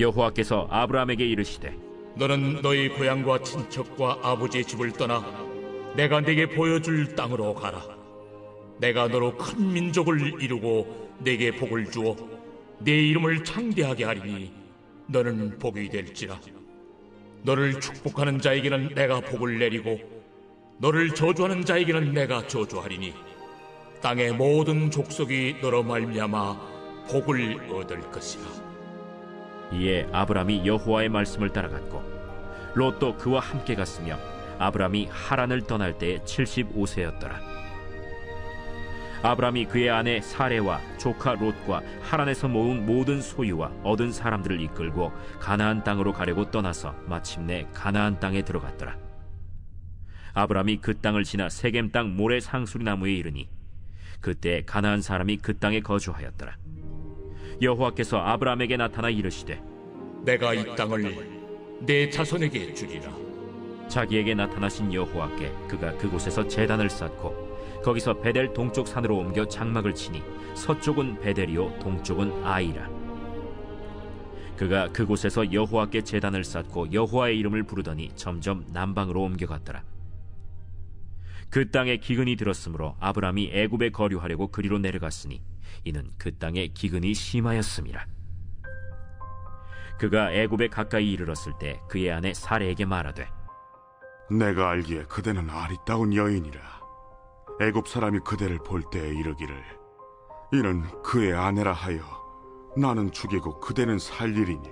여호와께서 아브라함에게 이르시되 너는 너희 고향과 친척과 아버지의 집을 떠나 내가 네게 보여줄 땅으로 가라. 내가 너로 큰 민족을 이루고 네게 복을 주어 네 이름을 창대하게 하리니 너는 복이 될지라. 너를 축복하는 자에게는 내가 복을 내리고 너를 저주하는 자에게는 내가 저주하리니 땅의 모든 족속이 너로 말미암아 복을 얻을 것이라. 이에 아브라함이 여호와의 말씀을 따라갔고 롯도 그와 함께 갔으며 아브라함이 하란을 떠날 때에 75세였더라. 아브라함이 그의 아내 사레와 조카 롯과 하란에서 모은 모든 소유와 얻은 사람들을 이끌고 가나안 땅으로 가려고 떠나서 마침내 가나안 땅에 들어갔더라. 아브라함이 그 땅을 지나 세겜 땅 모레 상수리 나무에 이르니 그때 가나안 사람이 그 땅에 거주하였더라. 여호와께서 아브라함에게 나타나 이르시되 내가 이 땅을 내 자손에게 주리라. 자기에게 나타나신 여호와께 그가 그곳에서 제단을 쌓고 거기서 베델 동쪽 산으로 옮겨 장막을 치니 서쪽은 베델이요 동쪽은 아이라. 그가 그곳에서 여호와께 제단을 쌓고 여호와의 이름을 부르더니 점점 남방으로 옮겨갔더라. 그 땅에 기근이 들었으므로 아브라함이 애굽에 거류하려고 그리로 내려갔으니 이는 그 땅에 기근이 심하였음이라. 그가 애굽에 가까이 이르렀을 때 그의 아내 사레에게 말하되 내가 알기에 그대는 아리따운 여인이라. 애굽 사람이 그대를 볼 때에 이르기를 이는 그의 아내라 하여 나는 죽이고 그대는 살리리니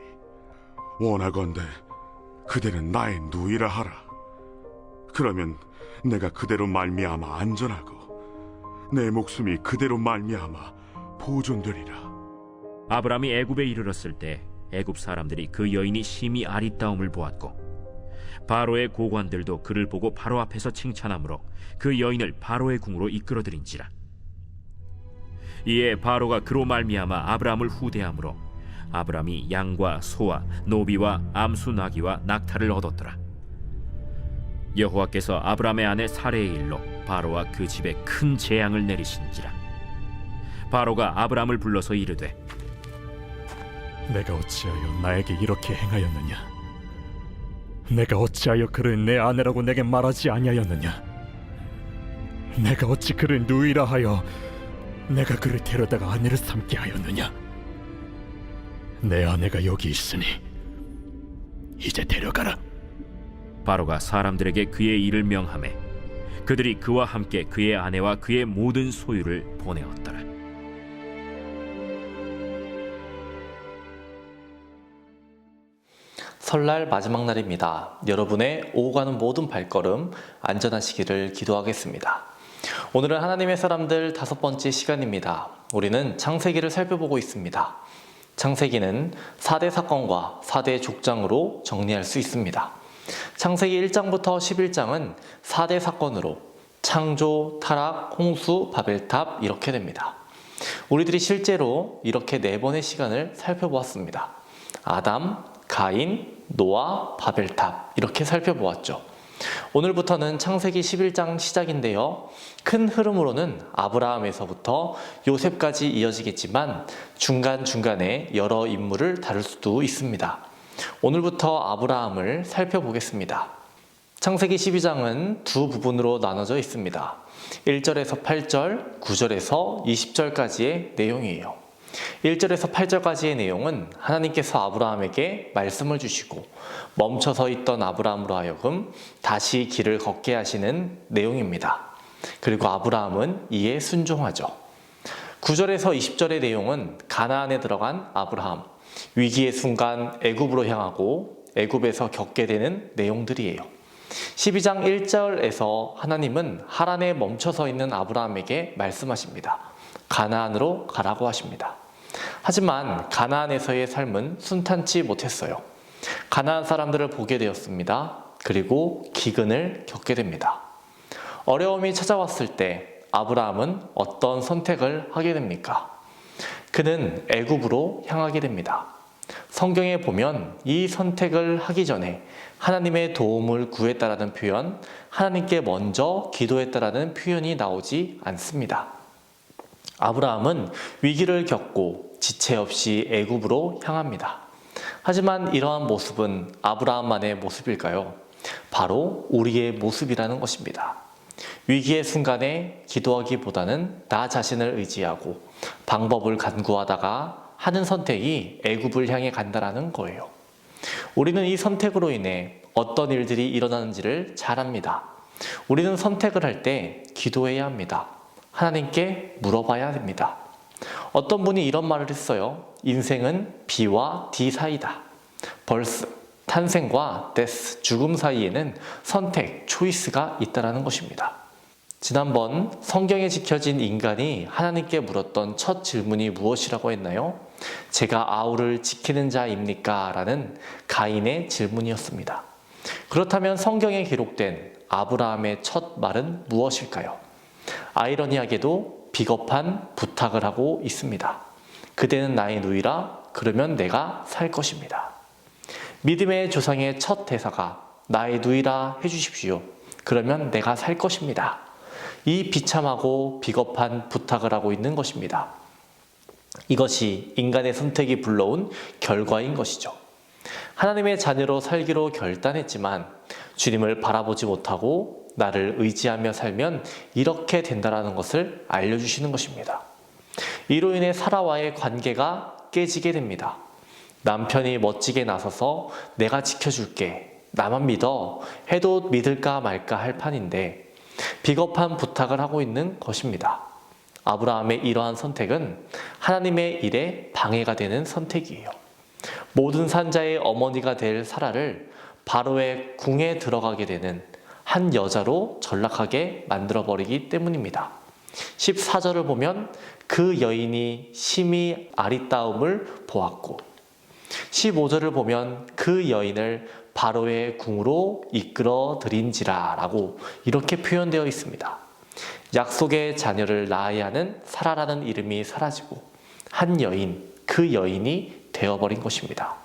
원하건대 그대는 나의 누이라 하라. 그러면 내가 그대로 말미암아 안전하고 내 목숨이 그대로 말미암아 보존되리라. 아브라함이 애굽에 이르렀을 때 애굽 사람들이 그 여인이 심히 아리따움을 보았고 바로의 고관들도 그를 보고 바로 앞에서 칭찬하므로 그 여인을 바로의 궁으로 이끌어들인지라. 이에 바로가 그로 말미암아 아브라함을 후대하므로 아브라함이 양과 소와 노비와 암수 나귀와 낙타를 얻었더라. 여호와께서 아브라함의 아내 사레의 일로 바로와 그 집에 큰 재앙을 내리신지라. 바로가 아브라함을 불러서 이르되 내가 어찌하여 나에게 이렇게 행하였느냐? 내가 어찌하여 그를 내 아내라고 내게 말하지 아니하였느냐? 내가 어찌 그를 누이라 하여 내가 그를 데려다가 아내를 삼게 하였느냐? 내 아내가 여기 있으니 이제 데려가라. 바로가 사람들에게 그의 일을 명하매 그들이 그와 함께 그의 아내와 그의 모든 소유를 보내었더라. 설날 마지막 날입니다. 여러분의 오고 가는 모든 발걸음 안전하시기를 기도하겠습니다. 오늘은 하나님의 사람들 5번째 시간입니다. 우리는 창세기를 살펴보고 있습니다. 창세기는 4대 사건과 4대 족장으로 정리할 수 있습니다. 창세기 1장부터 11장은 4대 사건으로 창조, 타락, 홍수, 바벨탑 이렇게 됩니다. 우리들이 실제로 이렇게 4번의 시간을 살펴보았습니다. 아담, 가인, 노아, 바벨탑 이렇게 살펴보았죠. 오늘부터는 창세기 11장 시작인데요. 큰 흐름으로는 아브라함에서부터 요셉까지 이어지겠지만 중간중간에 여러 인물을 다룰 수도 있습니다. 오늘부터 아브라함을 살펴보겠습니다. 창세기 12장은 두 부분으로 나눠져 있습니다. 1절에서 8절, 9절에서 20절까지의 내용이에요. 1절에서 8절까지의 내용은 하나님께서 아브라함에게 말씀을 주시고 멈춰서 있던 아브라함으로 하여금 다시 길을 걷게 하시는 내용입니다. 그리고 아브라함은 이에 순종하죠. 9절에서 20절의 내용은 가나안에 들어간 아브라함, 위기의 순간 애굽으로 향하고 애굽에서 겪게 되는 내용들이에요. 12장 1절에서 하나님은 하란에 멈춰서 있는 아브라함에게 말씀하십니다. 가나안으로 가라고 하십니다. 하지만 가나안에서의 삶은 순탄치 못했어요. 가나안 사람들을 보게 되었습니다. 그리고 기근을 겪게 됩니다. 어려움이 찾아왔을 때 아브라함은 어떤 선택을 하게 됩니까? 그는 애굽으로 향하게 됩니다. 성경에 보면 이 선택을 하기 전에 하나님의 도움을 구했다라는 표현, 하나님께 먼저 기도했다라는 표현이 나오지 않습니다. 아브라함은 위기를 겪고 지체 없이 애굽으로 향합니다. 하지만 이러한 모습은 아브라함만의 모습일까요? 바로 우리의 모습이라는 것입니다. 위기의 순간에 기도하기보다는 나 자신을 의지하고 방법을 간구하다가 하는 선택이 애굽을 향해 간다라는 거예요. 우리는 이 선택으로 인해 어떤 일들이 일어나는지를 잘 압니다. 우리는 선택을 할 때 기도해야 합니다. 하나님께 물어봐야 됩니다. 어떤 분이 이런 말을 했어요. 인생은 B와 D 사이다. 벌스, 탄생과 데스, 죽음 사이에는 선택, 초이스가 있다는 것입니다. 지난번 성경에 지켜진 인간이 하나님께 물었던 첫 질문이 무엇이라고 했나요? 제가 아우를 지키는 자입니까? 라는 가인의 질문이었습니다. 그렇다면 성경에 기록된 아브라함의 첫 말은 무엇일까요? 아이러니하게도 비겁한 부탁을 하고 있습니다. 그대는 나의 누이라, 그러면 내가 살 것입니다. 믿음의 조상의 첫 대사가 나의 누이라 해주십시오. 그러면 내가 살 것입니다. 이 비참하고 비겁한 부탁을 하고 있는 것입니다. 이것이 인간의 선택이 불러온 결과인 것이죠. 하나님의 자녀로 살기로 결단했지만 주님을 바라보지 못하고 나를 의지하며 살면 이렇게 된다는 것을 알려주시는 것입니다. 이로 인해 사라와의 관계가 깨지게 됩니다. 남편이 멋지게 나서서 내가 지켜줄게, 나만 믿어 해도 믿을까 말까 할 판인데 비겁한 부탁을 하고 있는 것입니다. 아브라함의 이러한 선택은 하나님의 일에 방해가 되는 선택이에요. 모든 산자의 어머니가 될 사라를 바로의 궁에 들어가게 되는 한 여자로 전락하게 만들어버리기 때문입니다. 14절을 보면 그 여인이 심히 아리따움을 보았고 15절을 보면 그 여인을 바로의 궁으로 이끌어 들인지라 라고 이렇게 표현되어 있습니다. 약속의 자녀를 낳아야 하는 사라라는 이름이 사라지고 한 여인, 그 여인이 되어버린 것입니다.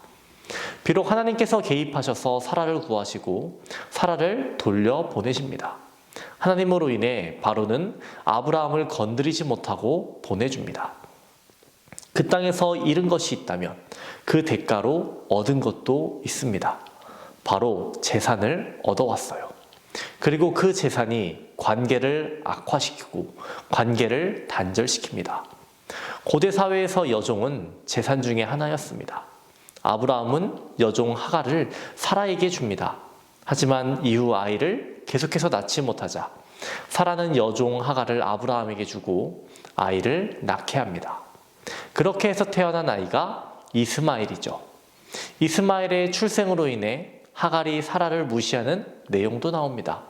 비록 하나님께서 개입하셔서 사라를 구하시고 사라를 돌려보내십니다. 하나님으로 인해 바로는 아브라함을 건드리지 못하고 보내줍니다. 그 땅에서 잃은 것이 있다면 그 대가로 얻은 것도 있습니다. 바로 재산을 얻어왔어요. 그리고 그 재산이 관계를 악화시키고 관계를 단절시킵니다. 고대 사회에서 여종은 재산 중에 하나였습니다. 아브라함은 여종 하갈을 사라에게 줍니다. 하지만 이후 아이를 계속해서 낳지 못하자 사라는 여종 하갈을 아브라함에게 주고 아이를 낳게 합니다. 그렇게 해서 태어난 아이가 이스마엘이죠. 이스마엘의 출생으로 인해 하갈이 사라를 무시하는 내용도 나옵니다.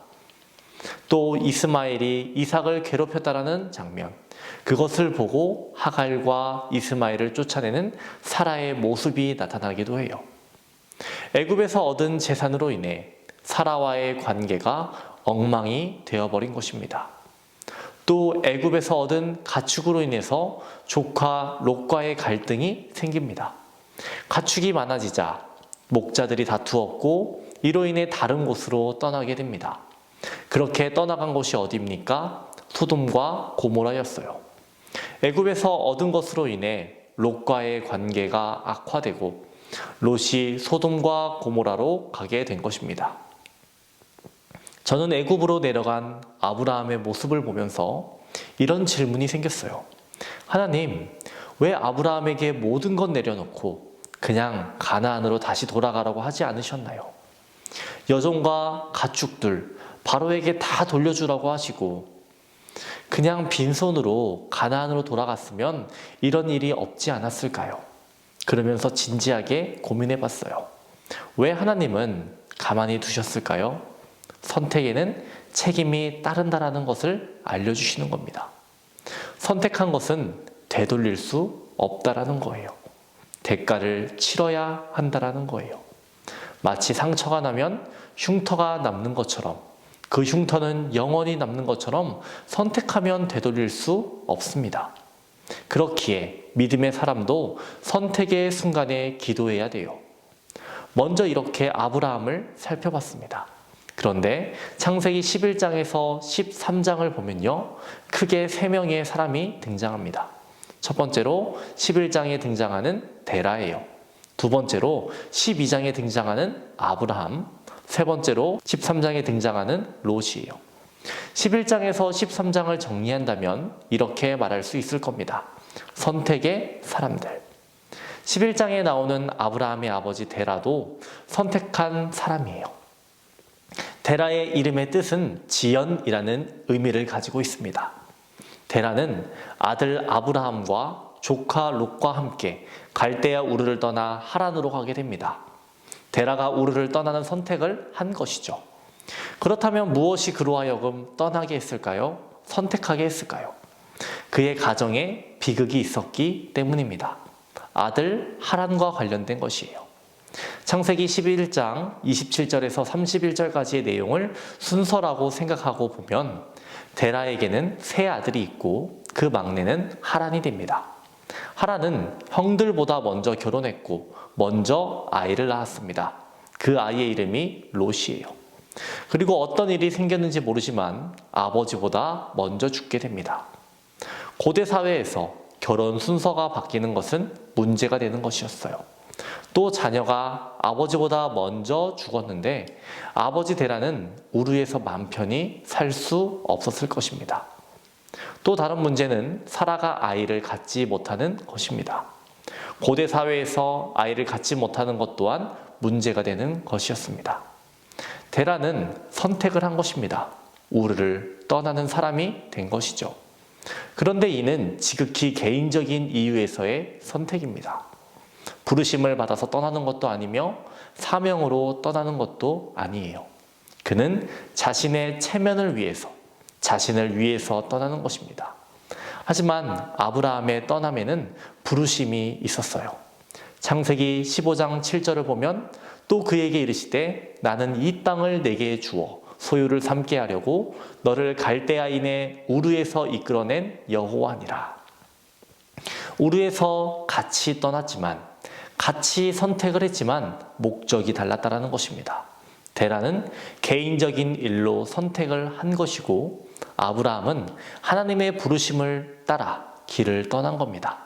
또 이스마엘이 이삭을 괴롭혔다라는 장면, 그것을 보고 하갈과 이스마엘을 쫓아내는 사라의 모습이 나타나기도 해요. 애굽에서 얻은 재산으로 인해 사라와의 관계가 엉망이 되어버린 것입니다. 또 애굽에서 얻은 가축으로 인해서 조카 롯과의 갈등이 생깁니다. 가축이 많아지자 목자들이 다투었고 이로 인해 다른 곳으로 떠나게 됩니다. 그렇게 떠나간 곳이 어디입니까? 소돔과 고모라였어요. 애굽에서 얻은 것으로 인해 롯과의 관계가 악화되고 롯이 소돔과 고모라로 가게 된 것입니다. 저는 애굽으로 내려간 아브라함의 모습을 보면서 이런 질문이 생겼어요. 하나님, 왜 아브라함에게 모든 것 내려놓고 그냥 가나안으로 다시 돌아가라고 하지 않으셨나요? 여종과 가축들 바로에게 다 돌려주라고 하시고 그냥 빈손으로 가나안으로 돌아갔으면 이런 일이 없지 않았을까요? 그러면서 진지하게 고민해 봤어요. 왜 하나님은 가만히 두셨을까요? 선택에는 책임이 따른다라는 것을 알려주시는 겁니다. 선택한 것은 되돌릴 수 없다라는 거예요. 대가를 치러야 한다라는 거예요. 마치 상처가 나면 흉터가 남는 것처럼 그 흉터는 영원히 남는 것처럼 선택하면 되돌릴 수 없습니다. 그렇기에 믿음의 사람도 선택의 순간에 기도해야 돼요. 먼저 이렇게 아브라함을 살펴봤습니다. 그런데 창세기 11장에서 13장을 보면요, 크게 3명의 사람이 등장합니다. 첫 번째로 11장에 등장하는 데라예요. 두 번째로 12장에 등장하는 아브라함, 세 번째로 13장에 등장하는 롯이에요. 11장에서 13장을 정리한다면 이렇게 말할 수 있을 겁니다. 선택의 사람들. 11장에 나오는 아브라함의 아버지 데라도 선택한 사람이에요. 데라의 이름의 뜻은 지연이라는 의미를 가지고 있습니다. 데라는 아들 아브라함과 조카 롯과 함께 갈대아 우르를 떠나 하란으로 가게 됩니다. 데라가 우르를 떠나는 선택을 한 것이죠. 그렇다면 무엇이 그로 하여금 떠나게 했을까요? 선택하게 했을까요? 그의 가정에 비극이 있었기 때문입니다. 아들 하란과 관련된 것이에요. 창세기 11장 27절에서 31절까지의 내용을 순서라고 생각하고 보면 데라에게는 세 아들이 있고 그 막내는 하란이 됩니다. 하란은 형들보다 먼저 결혼했고 먼저 아이를 낳았습니다. 그 아이의 이름이 롯이에요. 그리고 어떤 일이 생겼는지 모르지만 아버지보다 먼저 죽게 됩니다. 고대 사회에서 결혼 순서가 바뀌는 것은 문제가 되는 것이었어요. 또 자녀가 아버지보다 먼저 죽었는데 아버지 데라는 우르에서 맘 편히 살 수 없었을 것입니다. 또 다른 문제는 사라가 아이를 갖지 못하는 것입니다. 고대 사회에서 아이를 갖지 못하는 것 또한 문제가 되는 것이었습니다. 데라는 선택을 한 것입니다. 우르를 떠나는 사람이 된 것이죠. 그런데 이는 지극히 개인적인 이유에서의 선택입니다. 부르심을 받아서 떠나는 것도 아니며 사명으로 떠나는 것도 아니에요. 그는 자신의 체면을 위해서, 자신을 위해서 떠나는 것입니다. 하지만 아브라함의 떠남에는 부르심이 있었어요. 창세기 15장 7절을 보면 또 그에게 이르시되 나는 이 땅을 내게 주어 소유를 삼게 하려고 너를 갈대아인의 우르에서 이끌어낸 여호와니라. 우르에서 같이 떠났지만 같이 선택을 했지만 목적이 달랐다는 것입니다. 데라는 개인적인 일로 선택을 한 것이고 아브라함은 하나님의 부르심을 따라 길을 떠난 겁니다.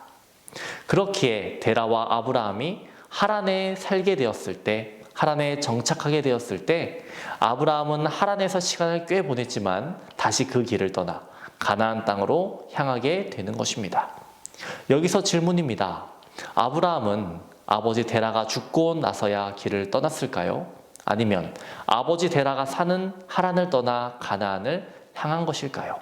그렇기에 데라와 아브라함이 하란에 살게 되었을 때, 하란에 정착하게 되었을 때 아브라함은 하란에서 시간을 꽤 보냈지만 다시 그 길을 떠나 가나안 땅으로 향하게 되는 것입니다. 여기서 질문입니다. 아브라함은 아버지 데라가 죽고 나서야 길을 떠났을까요? 아니면 아버지 데라가 사는 하란을 떠나 가나안을 향한 것일까요?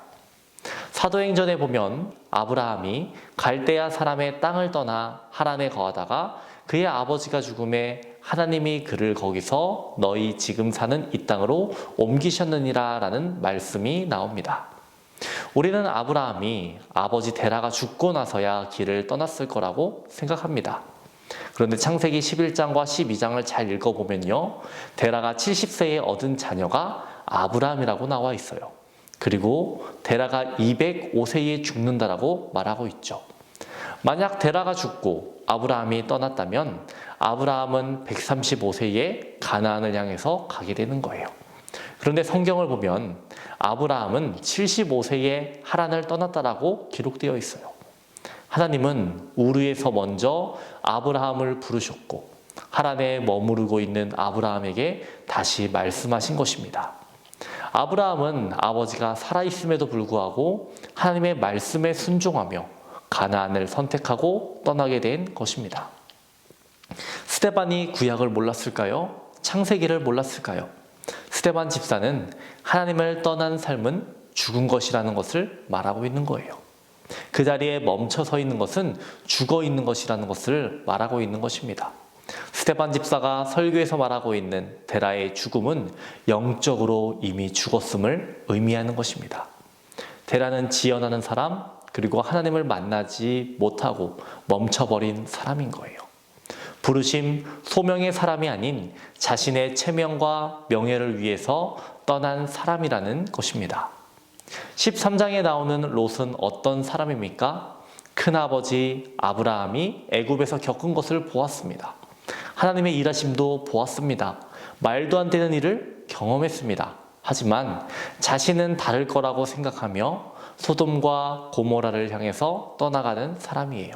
사도행전에 보면 아브라함이 갈대아 사람의 땅을 떠나 하란에 거하다가 그의 아버지가 죽음에 하나님이 그를 거기서 너희 지금 사는 이 땅으로 옮기셨느니라 라는 말씀이 나옵니다. 우리는 아브라함이 아버지 데라가 죽고 나서야 길을 떠났을 거라고 생각합니다. 그런데 창세기 11장과 12장을 잘 읽어보면요, 데라가 70세에 얻은 자녀가 아브라함이라고 나와 있어요. 그리고 데라가 205세에 죽는다라고 말하고 있죠. 만약 데라가 죽고 아브라함이 떠났다면 아브라함은 135세에 가나안을 향해서 가게 되는 거예요. 그런데 성경을 보면 아브라함은 75세에 하란을 떠났다라고 기록되어 있어요. 하나님은 우르에서 먼저 아브라함을 부르셨고 하란에 머무르고 있는 아브라함에게 다시 말씀하신 것입니다. 아브라함은 아버지가 살아있음에도 불구하고 하나님의 말씀에 순종하며 가나안을 선택하고 떠나게 된 것입니다. 스데반이 구약을 몰랐을까요? 창세기를 몰랐을까요? 스데반 집사는 하나님을 떠난 삶은 죽은 것이라는 것을 말하고 있는 거예요. 그 자리에 멈춰 서 있는 것은 죽어 있는 것이라는 것을 말하고 있는 것입니다. 스데반 집사가 설교에서 말하고 있는 데라의 죽음은 영적으로 이미 죽었음을 의미하는 것입니다. 데라는 지연하는 사람, 그리고 하나님을 만나지 못하고 멈춰버린 사람인 거예요. 부르심, 소명의 사람이 아닌 자신의 체면과 명예를 위해서 떠난 사람이라는 것입니다. 13장에 나오는 롯은 어떤 사람입니까? 큰아버지 아브라함이 애굽에서 겪은 것을 보았습니다. 하나님의 일하심도 보았습니다. 말도 안 되는 일을 경험했습니다. 하지만 자신은 다를 거라고 생각하며 소돔과 고모라를 향해서 떠나가는 사람이에요.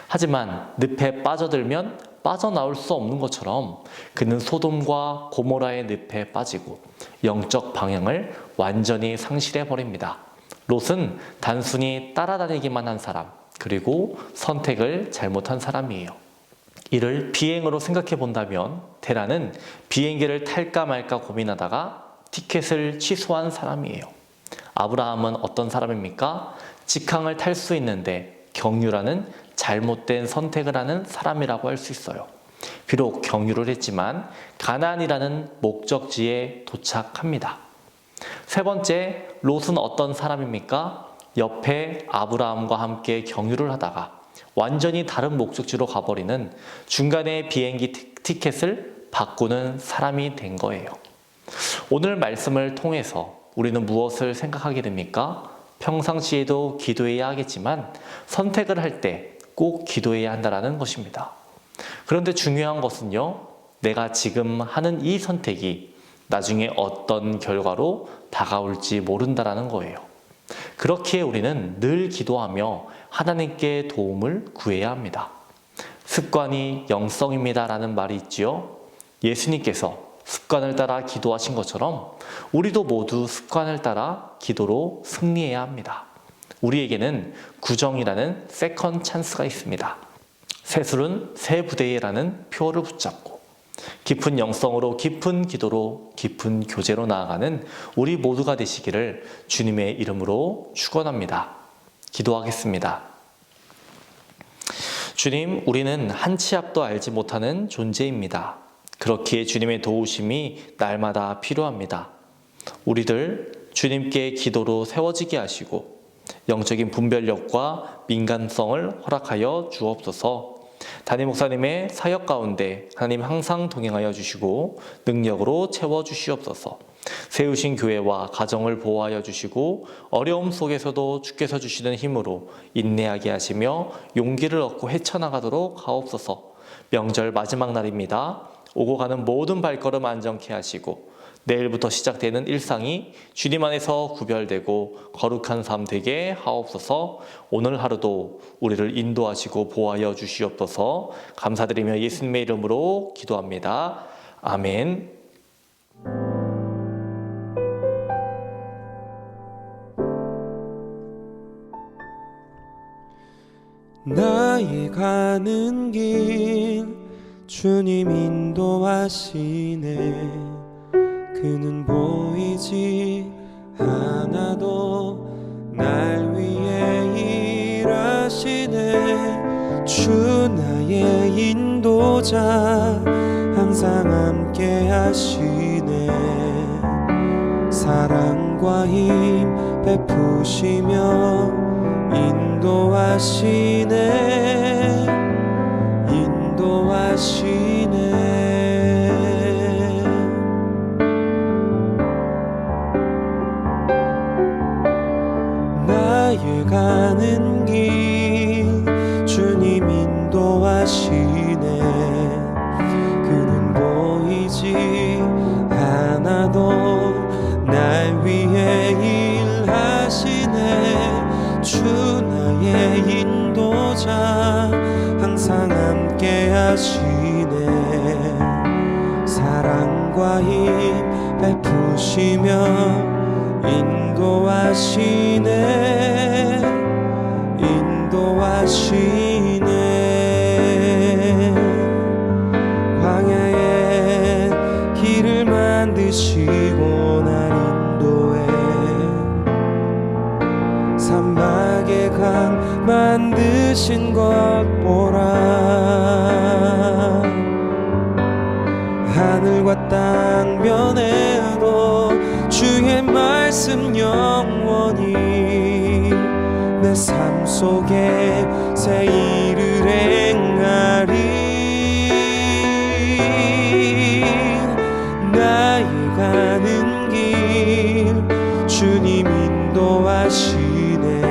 하지만 늪에 빠져들면 빠져나올 수 없는 것처럼 그는 소돔과 고모라의 늪에 빠지고 영적 방향을 완전히 상실해 버립니다. 롯은 단순히 따라다니기만 한 사람, 그리고 선택을 잘못한 사람이에요. 이를 비행으로 생각해 본다면 데라는 비행기를 탈까 말까 고민하다가 티켓을 취소한 사람이에요. 아브라함은 어떤 사람입니까? 직항을 탈 수 있는데 경유라는 잘못된 선택을 하는 사람이라고 할 수 있어요. 비록 경유를 했지만 가나안이라는 목적지에 도착합니다. 세 번째, 롯은 어떤 사람입니까? 옆에 아브라함과 함께 경유를 하다가 완전히 다른 목적지로 가버리는 중간에 비행기 티켓을 바꾸는 사람이 된 거예요. 오늘 말씀을 통해서 우리는 무엇을 생각하게 됩니까? 평상시에도 기도해야 하겠지만 선택을 할 때 꼭 기도해야 한다는 것입니다. 그런데 중요한 것은요, 내가 지금 하는 이 선택이 나중에 어떤 결과로 다가올지 모른다는 거예요. 그렇기에 우리는 늘 기도하며 하나님께 도움을 구해야 합니다. 습관이 영성입니다 라는 말이 있지요. 예수님께서 습관을 따라 기도하신 것처럼 우리도 모두 습관을 따라 기도로 승리해야 합니다. 우리에게는 구정이라는 세컨 찬스가 있습니다. 새술은 새 부대에라는 표어를 붙잡고 깊은 영성으로 깊은 기도로 깊은 교제로 나아가는 우리 모두가 되시기를 주님의 이름으로 축원합니다. 기도하겠습니다. 주님, 우리는 한 치 앞도 알지 못하는 존재입니다. 그렇기에 주님의 도우심이 날마다 필요합니다. 우리들 주님께 기도로 세워지게 하시고 영적인 분별력과 민감성을 허락하여 주옵소서. 담임 목사님의 사역 가운데 하나님 항상 동행하여 주시고 능력으로 채워주시옵소서. 세우신 교회와 가정을 보호하여 주시고 어려움 속에서도 주께서 주시는 힘으로 인내하게 하시며 용기를 얻고 헤쳐나가도록 하옵소서. 명절 마지막 날입니다. 오고 가는 모든 발걸음 안정케 하시고 내일부터 시작되는 일상이 주님 안에서 구별되고 거룩한 삶 되게 하옵소서. 오늘 하루도 우리를 인도하시고 보호하여 주시옵소서. 감사드리며 예수님의 이름으로 기도합니다. 아멘. 나의 가는 길 주님 인도하시네. 그는 보이지 않아도 날 위해 일하시네. 주 나의 인도자 항상 함께 하시네. 사랑과 힘 베푸시며 인도하시네. 인도하시네. 나의 가는 길 주님 인도하시네. 그는 보이지 않아도 날 위해 일하시네. 주 나의 인도자 항상 함께 하시네. 사랑과 힘 베푸시며 인도하시네. 인도하시네. 광야에 길을 만드시고 날 인도해. 사막에 강 만드신 것 보라. 하늘과 땅 변해도 주의 말씀 영원히 내 삶 속에 새 일을 행하리. 나의 가는 길 주님 인도하시네.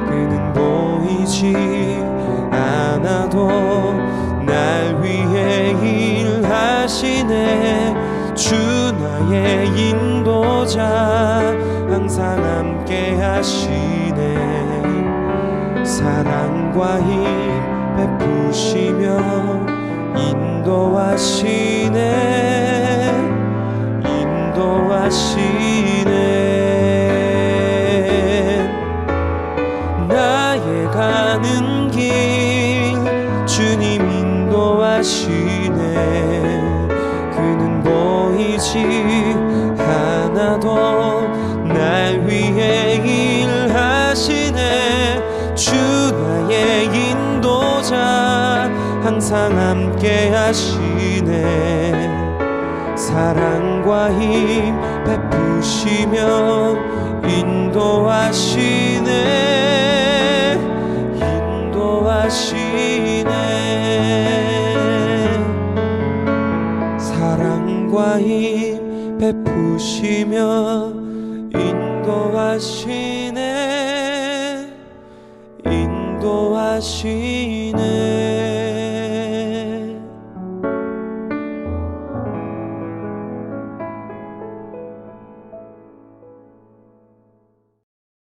그는 보이지 않아도 날 위해 일하시네. 주 나의 인도자 항상 함께 하시네. 사랑과 힘 베푸시며 인도하시네 나의 가는 길 주님 인도하시네 그는 보이지 않아도 날 위해 일하시네 주 나의 인도자 항상 함께 하시네 사랑과 힘 베푸시며 인도하시네 사랑과 힘 베푸시며 인도하시네